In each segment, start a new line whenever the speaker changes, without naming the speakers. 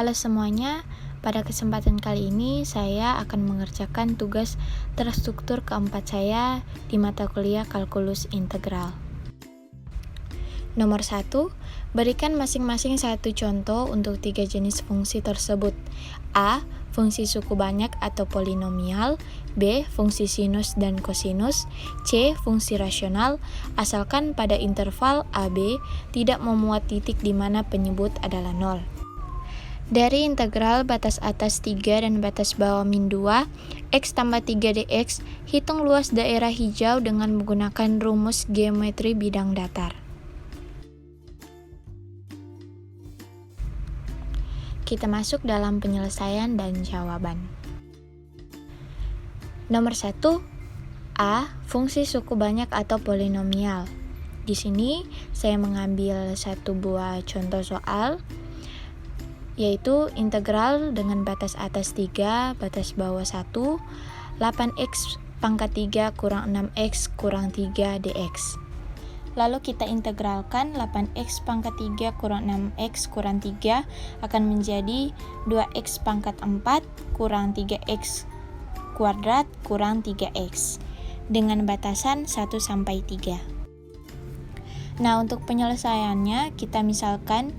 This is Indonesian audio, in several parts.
Halo semuanya, pada kesempatan kali ini saya akan mengerjakan tugas terstruktur keempat saya di mata kuliah kalkulus integral. Nomor 1, berikan masing-masing satu contoh untuk 3 jenis fungsi tersebut. A. Fungsi suku banyak atau polinomial. B. Fungsi sinus dan kosinus. C. Fungsi rasional, asalkan pada interval AB tidak memuat titik di mana penyebut adalah 0. Dari integral batas atas 3 dan batas bawah min 2, X tambah 3 dx, hitung luas daerah hijau dengan menggunakan rumus geometri bidang datar. Kita masuk dalam penyelesaian dan jawaban. Nomor 1, A. Fungsi suku banyak atau polinomial. Di sini saya mengambil satu buah contoh soal, yaitu integral dengan batas atas 3, batas bawah 1, 8x pangkat 3 kurang 6x kurang 3 dx. Lalu kita integralkan 8x pangkat 3 kurang 6x kurang 3 akan menjadi 2x pangkat 4 kurang 3x kuadrat kurang 3x dengan batasan 1 sampai 3. Nah, untuk penyelesaiannya kita misalkan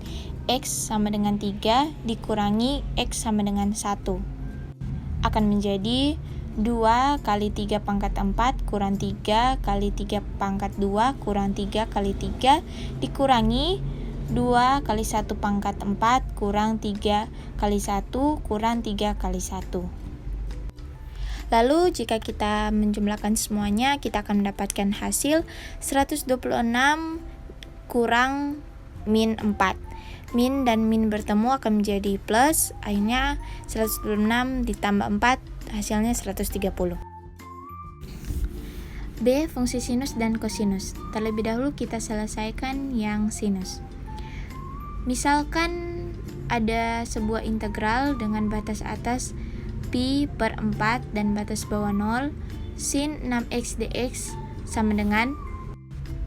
X sama dengan 3 dikurangi X sama dengan 1 akan menjadi 2 kali 3 pangkat 4 kurang 3 kali 3 pangkat 2 kurang 3 kali 3 dikurangi 2 kali 1 pangkat 4 kurang 3 kali 1 kurang 3 kali 1. Lalu jika kita menjumlahkan semuanya, kita akan mendapatkan hasil 126 kurang min 4. Min dan min bertemu akan menjadi plus, akhirnya 126 ditambah 4 hasilnya 130. B. Fungsi sinus dan kosinus. Terlebih dahulu kita selesaikan yang sinus. Misalkan ada sebuah integral dengan batas atas pi per 4 dan batas bawah 0, sin 6x dx sama dengan.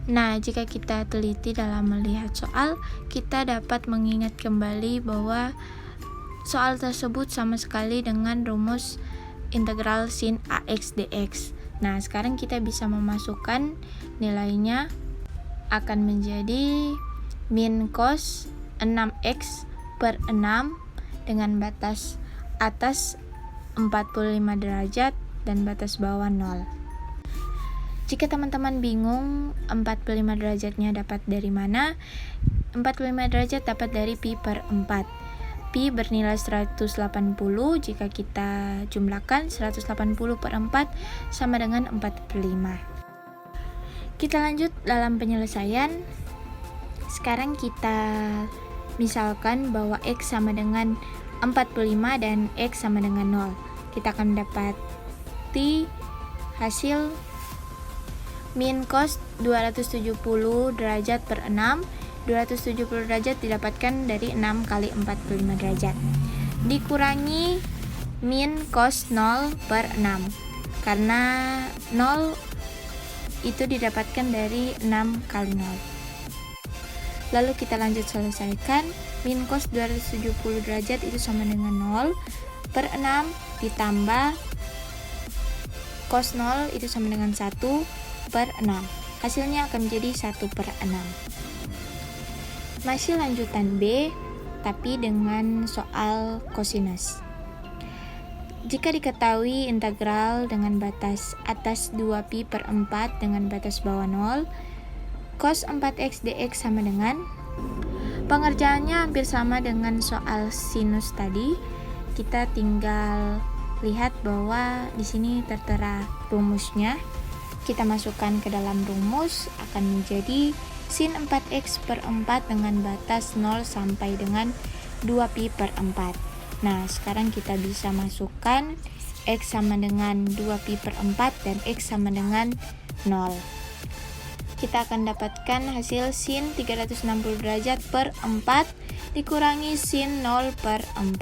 Nah, jika kita teliti dalam melihat soal, kita dapat mengingat kembali bahwa soal tersebut sama sekali dengan rumus integral sin ax dx. Nah, sekarang kita bisa memasukkan nilainya akan menjadi min cos 6x per 6 dengan batas atas 45 derajat dan batas bawah 0. Jika teman-teman bingung 45 derajatnya dapat dari mana? 45 derajat dapat dari pi per 4. Pi bernilai 180, jika kita jumlahkan 180 per 4 sama dengan 45. Kita lanjut dalam penyelesaian. Sekarang kita misalkan bahwa X sama dengan 45 dan X sama dengan 0. Kita akan mendapati hasil min cos 270 derajat per 6. 270 derajat didapatkan dari 6 kali 45 derajat dikurangi min cos 0 per 6, karena 0 itu didapatkan dari 6 kali 0. Lalu kita lanjut selesaikan. Min cos 270 derajat itu sama dengan 0 per 6 ditambah cos 0 itu sama dengan 1 per 6. Hasilnya akan menjadi 1 per 6. Masih lanjutan B, tapi dengan soal kosinus. Jika diketahui integral dengan batas atas 2pi per 4 dengan batas bawah 0, cos 4x dx sama dengan, pengerjaannya hampir sama dengan soal sinus tadi. Kita tinggal lihat bahwa di sini tertera rumusnya. Kita masukkan ke dalam rumus akan menjadi sin 4x per 4 dengan batas 0 sampai dengan 2pi per 4. Nah, sekarang kita bisa masukkan x sama dengan 2pi per 4 dan x sama dengan 0. Kita akan dapatkan hasil sin 360 derajat per 4 dikurangi sin 0 per 4.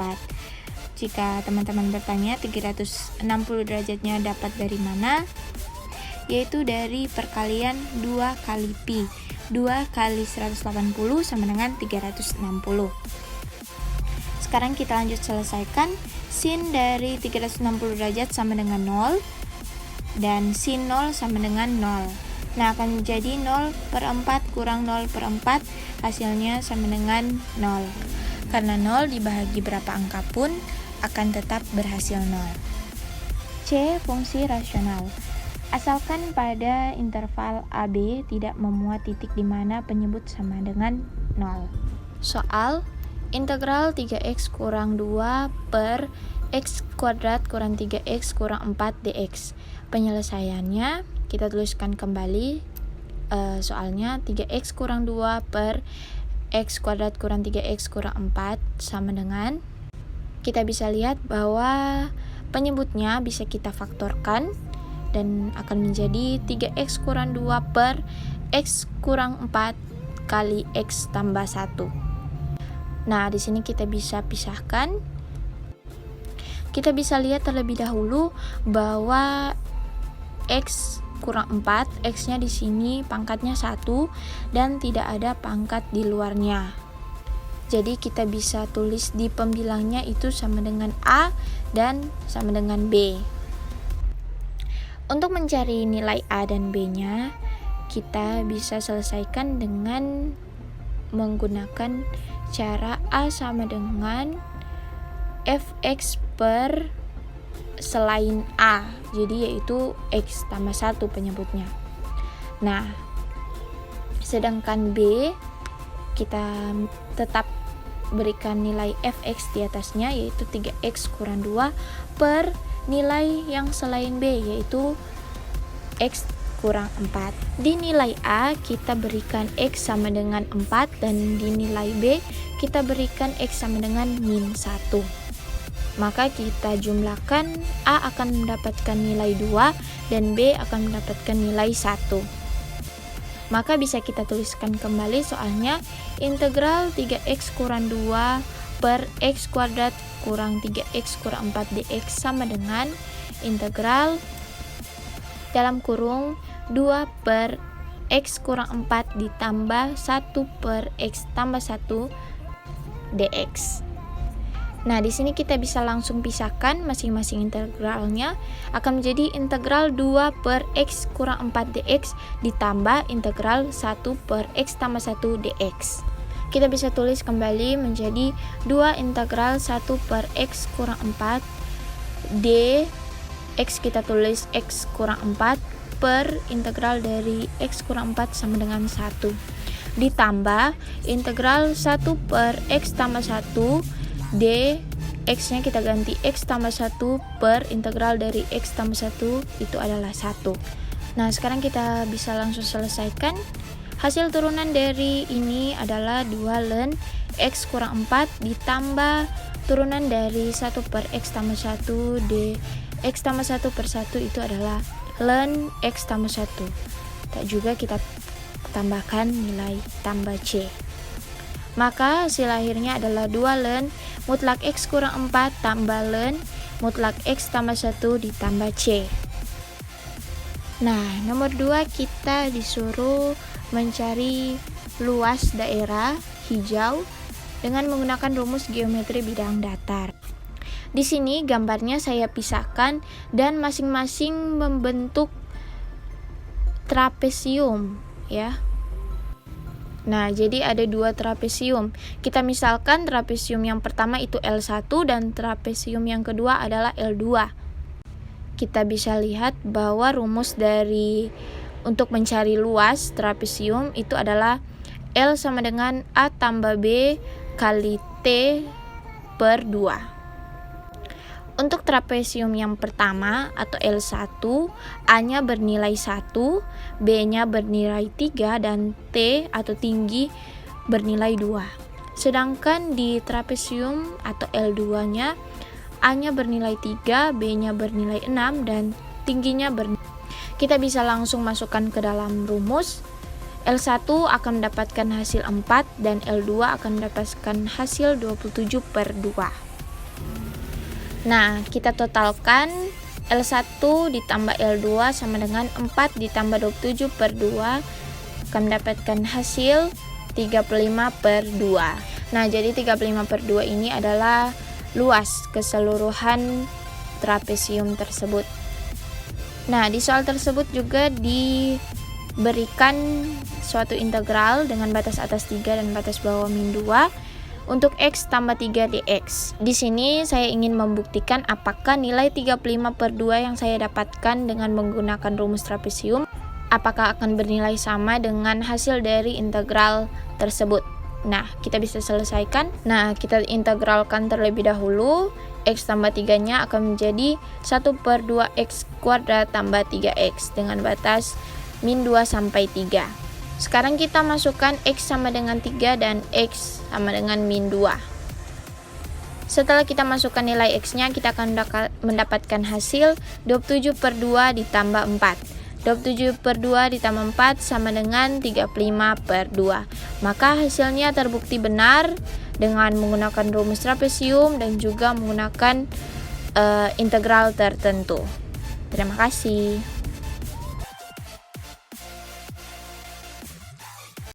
Jika teman-teman bertanya 360 derajatnya dapat dari mana? Yaitu dari perkalian 2 kali pi. 2 kali 180 sama dengan 360. Sekarang kita lanjut selesaikan. Sin dari 360 derajat sama dengan 0, dan sin 0 sama dengan 0. Nah, akan menjadi 0/4 kurang 0/4, hasilnya sama dengan 0. Karena 0 dibagi berapa angka pun akan tetap berhasil 0. C. Fungsi rasional. Asalkan pada interval AB tidak memuat titik di mana penyebut sama dengan 0. Soal integral 3x kurang 2 per x kuadrat kurang 3x kurang 4 dx. Penyelesaiannya kita tuliskan kembali soalnya 3x kurang 2 per x kuadrat kurang 3x kurang 4 sama dengan, kita bisa lihat bahwa penyebutnya bisa kita faktorkan dan akan menjadi 3x kurang 2 per x kurang 4 kali x tambah 1. Nah, di sini kita bisa pisahkan. Kita bisa lihat terlebih dahulu bahwa x kurang 4, x-nya di sini pangkatnya 1 dan tidak ada pangkat di luarnya. Jadi kita bisa tulis di pembilangnya itu sama dengan A dan sama dengan B. Untuk mencari nilai A dan B-nya, kita bisa selesaikan dengan menggunakan cara A sama dengan fx per selain A, jadi yaitu x tambah 1 penyebutnya. Nah, sedangkan B kita tetap berikan nilai fx di atasnya, yaitu 3x kurang 2 per nilai yang selain B, yaitu x kurang 4. Di nilai A kita berikan x sama dengan 4, dan di nilai B kita berikan x sama dengan min 1. Maka kita jumlahkan, A akan mendapatkan nilai 2 dan B akan mendapatkan nilai 1. Maka bisa kita tuliskan kembali soalnya, integral 3x kurang 2 per x kuadrat kurang 3x kurang 4 dx sama dengan integral dalam kurung 2 per x kurang 4 ditambah 1 per x tambah 1 dx. Nah, di sini kita bisa langsung pisahkan masing-masing integralnya, akan menjadi integral 2 per x kurang 4 dx ditambah integral 1 per x tambah 1 dx. Kita bisa tulis kembali menjadi 2 integral 1 per x kurang 4 d x, kita tulis x kurang 4 per integral dari x kurang 4 sama dengan 1 ditambah integral 1 per x tambah 1 d, x-nya kita ganti x tambah 1 per integral dari x tambah 1 itu adalah 1. Nah, sekarang kita bisa langsung selesaikan. Hasil turunan dari ini adalah 2 ln x kurang 4 ditambah turunan dari 1 per x tambah 1 d x tambah 1 per 1 itu adalah ln x tambah 1. Tak juga kita tambahkan nilai tambah c. Maka hasil akhirnya adalah 2 ln mutlak x kurang 4 tambah ln mutlak x tambah 1 ditambah c. Nah, nomor 2 kita disuruh mencari luas daerah hijau dengan menggunakan rumus geometri bidang datar. Di sini gambarnya saya pisahkan dan masing-masing membentuk trapesium ya. Nah, jadi ada 2 trapesium. Kita misalkan trapesium yang pertama itu L1 dan trapesium yang kedua adalah L2. Kita bisa lihat bahwa rumus dari untuk mencari luas trapesium itu adalah L sama dengan A tambah B kali T per 2. Untuk trapesium yang pertama atau L1, A-nya bernilai 1, B-nya bernilai 3, dan T atau tinggi bernilai 2. Sedangkan di trapesium atau L2-nya, A-nya bernilai 3, B-nya bernilai 6, dan tingginya kita bisa langsung masukkan ke dalam rumus. L1 akan mendapatkan hasil 4 dan L2 akan mendapatkan hasil 27 per 2. Nah, kita totalkan L1 ditambah L2 sama dengan 4 ditambah 27 per 2 akan mendapatkan hasil 35 per 2. Nah, jadi 35/2 ini adalah luas keseluruhan trapesium tersebut. Nah, di soal tersebut juga diberikan suatu integral dengan batas atas 3 dan batas bawah min 2 untuk X tambah 3 dx. Di sini saya ingin membuktikan apakah nilai 35/2 yang saya dapatkan dengan menggunakan rumus trapesium apakah akan bernilai sama dengan hasil dari integral tersebut. Nah, kita bisa selesaikan. Nah, kita integralkan terlebih dahulu. X tambah 3-nya akan menjadi 1/2x kuadrat tambah 3x dengan batas min 2 sampai 3. Sekarang kita masukkan X sama dengan 3 dan X sama dengan min 2. Setelah kita masukkan nilai X-nya, kita akan mendapatkan hasil 27/2 ditambah 4. 27/2 ditambah 4 sama dengan 35/2. Maka hasilnya terbukti benar dengan menggunakan rumus trapesium dan juga menggunakan integral tertentu. Terima kasih.